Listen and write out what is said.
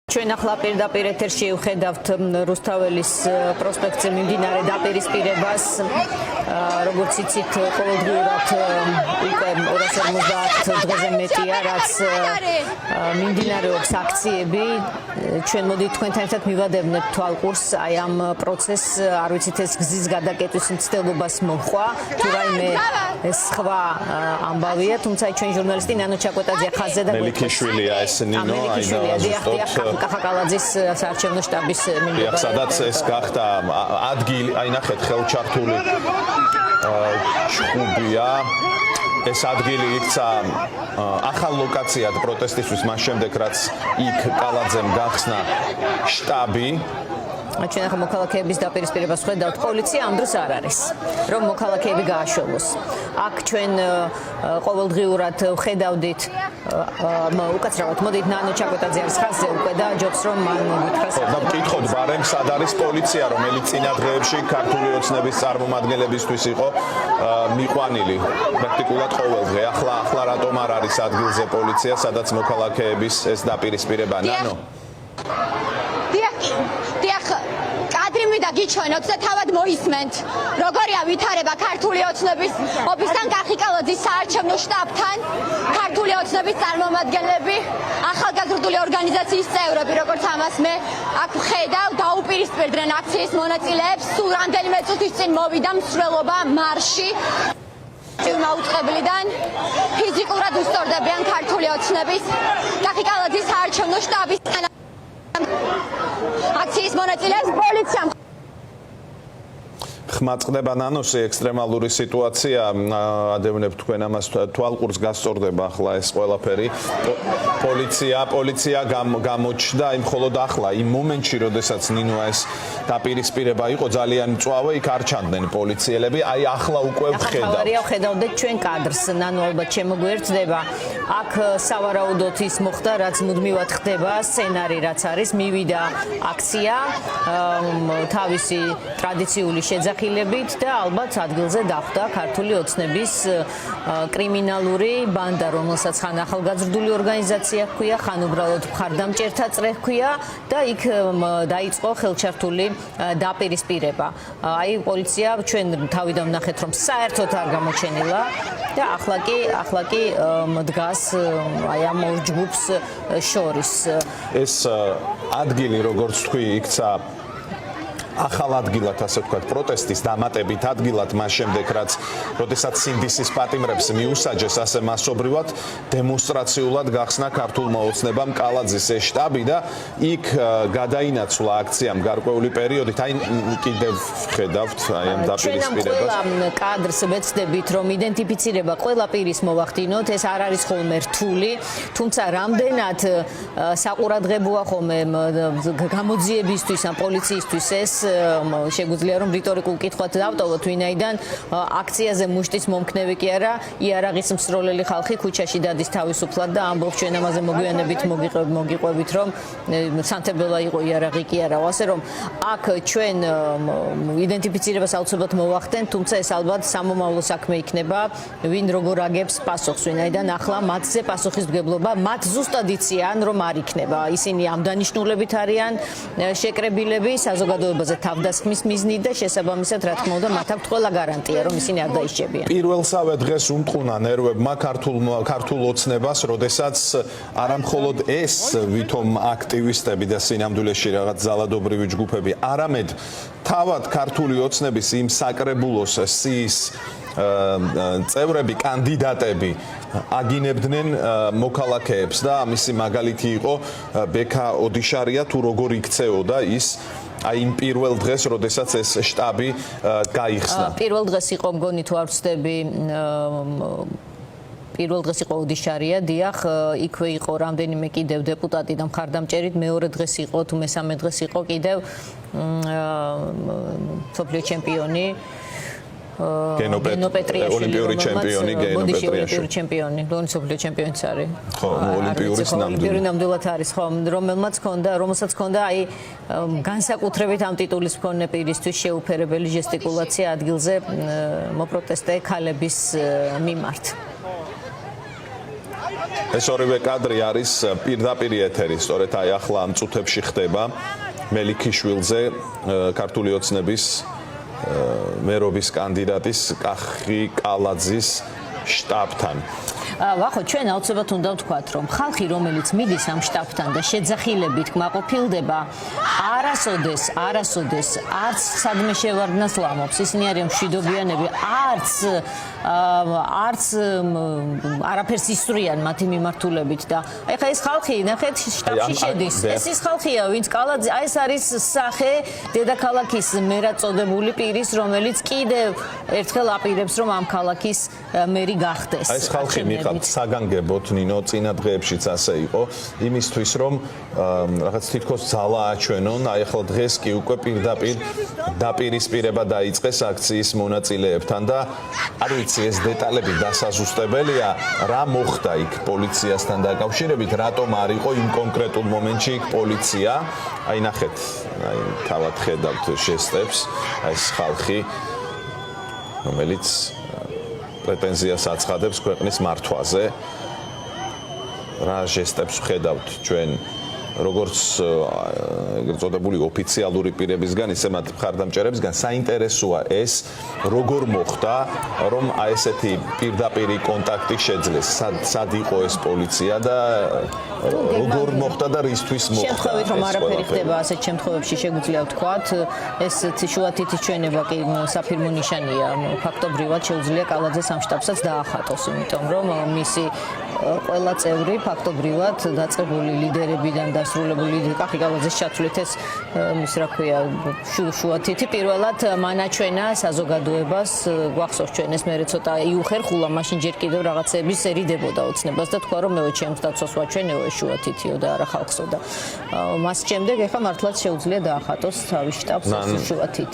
ჩვენ ახლა პირდაპირ ეთერში ვხედავთ რუსთაველის პროსპექტზე მიმდინარე დაპირისპირებას, როგორც იცით, ყოველდღიურად უკვე 250 დღეზე მეტია, რაც მიმდინარეობს აქციები. ჩვენ მოდით თქვენთან ერთად მივადევნებთ თვალყურს აი ამ პროცესს, არ ვიცით ეს გზის გადაკეტვის მცდელობას მოჰყვა, თუ რაიმე სხვა ამბავია, თუმცა ჩვენ ჟურნალისტი ნანო ჩაკვეტაძე ხაზზე და მელიქიშვილია ეს ნინო, აი კახაკალაძის საარჩევნო შტაბის მიმდევარი. სადაც ეს გახდა ადგილი, აი ნახეთ, ხელჩართული ჩხუბია. ეს ადგილი იქცა ახალ ლოკაციად პროტესტისთვის, მას შემდეგ რაც იქ კალაძემ გახსნა შტაბი. ჩვენ ახლა მოქალაქეების დაპირისპირებას ხედავთ, პოლიცია ამ დროს არ არის, რომ მოქალაქეები გააშველოს. აქ ჩვენ ყოველდღიურად ვხედავდით, უკაცრავად მოდით ნანო ჩაკვეტაძე არის ხაზზე უკვე და ჯობს რომ მან გითხრას. და ვკითხოთ ბარემ სად არის პოლიცია, რომელიც წინა დღეებში ქართული ოცნების წარმომადგენლებისთვის იყო მიყვანილი პრაქტიკულად ყოველდღე. ახლა რატომ არ არის ადგილზე პოლიცია, სადაც მოქალაქეების ეს დაპირისპირება? ნანო კადრიმი და გიჩვენოთ და თავად მოისმენთ, როგორია ვითარება ქართული ოცნების ოფისთან კახიკალაძის საარჩევნო შტაბთან, ქართული ოცნების წარმომადგენლები, ახალგაზრდული ორგანიზაციის წევრები, როგორც ამას მე აქ ვხედავ, დაუპირისპირდნენ აქციის მონაწილეებს, სულ რამდენიმე წუთის წინ მოვიდა მსვლელობა მარში. მაუწყებლიდან ფიზიკურად უსწორდებიან ქართული ოცნების კახიკალაძის საარჩევნო შტაბის აქციის მონაწილეებს პოლიციამ ხმაწყდება ნანოსი ექსტრემალური სიტუაცია, ადევნებ თქვენ ამას თვალყურს გასწორდება ახლა ეს ყველაფერი. პოლიცია გამოჩნდა იმ მხოლოდ ახლა, იმ მომენტში, როდესაც ნინო ეს დაპირისპირება იყო, ძალიან მწვავე, იქ არ ჩანდნენ პოლიციელები, აი ახლა უკვე ვხედავ. ხედავდეთ ჩვენ კადრს, ნანო ალბათ შემოგვიერთდება. აქ სავარაუდოდ ის მოხდა, რაც მუდმივად ხდება, სცენარი რაც არის, მივიდა აქცია, თავისი ტრადიციული შეძახილებით და ალბათ ადგილზე დახვდა ქართული ოცნების კრიმინალური ბანდა, რომელსაც ხან ახალგაზრდული ორგანიზაცია ჰქვია, ხან უბრალოდ მხარდამჭერთა წრე ჰქვია და იქ დაიწყო ხელჩართული დაპირისპირება. აი პოლიცია ჩვენ თავიდან ვნახეთ, რომ საერთოდ არ გამოჩენილა და ახლა კი დგას აი ამ ორ ჯგუფს შორის. ეს ადგილი, როგორც თქვი, იქცა ახალ ადგილად, ასე ვთქვათ, პროტესტის დამატებით ადგილად, მას შემდეგ, რაც როდესაც სინდისის პატიმრებს მიუსაჯეს ასე მასობრივად, დემონსტრაციულად გახსნა ქართულმა ოცნებამ კალაძის ეს შტაბი და იქ გადაინაცვლა აქციამ გარკვეული პერიოდით. აი კიდევ ხედავთ აი ამ დაპირისპირებას. ჩვენ კადრს ვეცდებით, რომ იდენტიფიცირება ყველა პირის მოვახდინოთ, ეს არ არის ხოლმე რთული, თუმცა რამდენად საყურადღებოა ხოლმე გამოძიებისთვის ან პოლიციისთვის ეს შეგვიძლია რომ რიტორიკულ კითხვად დავტოვოთ, ვინაიდან აქციაზე მუშტის მომქნევი კი არა, იარაღის მსროლელი ხალხი ქუჩაში დადის თავისუფლად და ამბობს ჩვენ ამაზე მოგვიანებით მოგიყვებით, რომ სანთებელა იყო იარაღი კი არა. ასე რომ აქ ჩვენ იდენტიფიცირებას აუცილებლად მოვახდენთ, თუმცა ეს ალბათ სამომავლო საქმე იქნება, ვინ როგორ აგებს პასუხს, ვინაიდან ახლა მათზე პასუხისმგებლობა მათ ზუსტად იციან, რომ არ იქნება. ისინი ამ დანიშნულებით არიან შეკრებილები საზოგადოებაზე თავდასხმის მიზნით და შესაბამისად, რა თქმა უნდა, მათ აქვთ ყველა გარანტია, რომ ისინი არ დაიშჩებიან. პირველსავე დღეს უმტყუნა ნერვებმა ქართულ ოცნებას, როდესაც არამხოლოდ ეს ვითომ აქტივისტები და სინამდვილეში რაღაც ძალადობრივი ჯგუფები, არამედ თავად ქართული ოცნების იმ საკრებულოს სიის წევრები, კანდიდატები აგინებდნენ მოქალაქეებს და ამისი მაგალითი იყო ბექა ოდიშარია, თუ როგორ იქცეოდა ის აი იმ პირველ დღეს, როდესაც ეს შტაბი გაიხსნა. პირველ დღეს იყო მგონი თუ არ ვცდები, პირველ დღეს იყო ოდიშარია, დიახ, იქვე იყო რამდენიმე კიდევ დეპუტატი და მხარდამჭერი, მეორე დღეს იყო თუ მესამე დღეს იყო კიდევ მსოფლიო ჩემპიონი გენო პეტრიაშვილი, ოლიმპიური ჩემპიონი გენო პეტრიაშვილი, ჩემპიონი, მსოფლიო ჩემპიონიც არის. ხო, ოლიმპიური ნამდვილად არის, ხო, რომელსაც ჰქონდა აი განსაკუთრებით ამ ტიტულის მქონე პირისთვის შეუფერებელი ჟესტიკულაცია ადგილზე მოპროტესტე ქალების მიმართ. ეს ორივე კადრი არის პირდაპირ ეთერი, სწორედ აი ახლა ამ წუთებში ხდება მელიქიშვილზე ქართული ოცნების მერობის კანდიდატის კახი კალაძის შტაბთან. ვახო, ჩვენ აუცილებლად უნდა ვთქვათ, რომ ხალხი, რომელიც მიდის ამ შტაბთან და შეძახილებით კმაყოფილდება, არასოდეს არც სადმე შევარდნას ლამობს. ისინი არიან მშვიდობიანები, არც არაფერს ისვრიან მათი მიმართულებით და ეხლა ეს ხალხი, ნახეთ, შტაბში შედის. ეს ის ხალხია, ვინც კალაძე, ეს არის სახე დედაქალაქის მერად წოდებული პირის, რომელიც კიდევ ერთხელ აპირებს, რომ ამ ქალაქის მერი გახდეს. ეს ხალხი მიყავთ საგანგებოდ ნინო წინა დღეებშიც ასე იყო იმისთვის რომ რაღაც თითქოს ძალა აჩვენონ აი ახლა დღეს კი უკვე პირდაპირ დაპირისპირება დაიწყეს აქციის მონაწილეებთან და არ ვიცი ეს დეტალები დასაზუსტებელია რა მოხდა იქ პოლიციასთან დაკავშირებით რატომ არ იყო იმ კონკრეტულ მომენტში იქ პოლიცია აი ნახეთ აი თავად ხედავთ ჟესტებს აი ეს ხალხი რომელიც პრეტენზიას აცხადებს ქვეყნის მართვაზე. რა ჟესტებს ვხედავთ ჩვენ როგორც ეგრეთ წოდებული ოფიციალური პირებისგან, ისე მათ მხარდამჭერებისგან საინტერესოა ეს როგორ მოხდა, რომ აი ესეთი პირდაპირი კონტაქტი შეძლეს. სად იყო ეს პოლიცია და როგორ მოხდა და რისთვის მოხდა. შემთხვევით რომ არაფერი ხდება ასეთ შემთხვევებში შეგვიძლია ვთქვათ, ეს შუათითის ჩვენება კი საფირმო ნიშანია. ფაქტობრივად შეუძლია კალაძეს ამ შტაბსაც დაახატოს, იმიტომ რომ მისი ყველა წევრი ფაქტობრივად დაწყებული ლიდერებიდან დასრულებული კახი კალაძეს ჩათვლით ეს ის რა ქვია შუათითი პირველად მანაჩვენა საზოგადოებას გვახსოვს ჩვენ ეს მე ცოტა იუხერხულა მაშინ ჯერ კიდევ რაღაცები სერიდებოდა ოცნებას და თქვა რომ მე ჩემს დაცვას ვაჩვენეო შუათითიო და არა ხალხსო და მას შემდეგ ეხა მართლაც შეუძლია დაახატოს თავის შტაბს შუათითი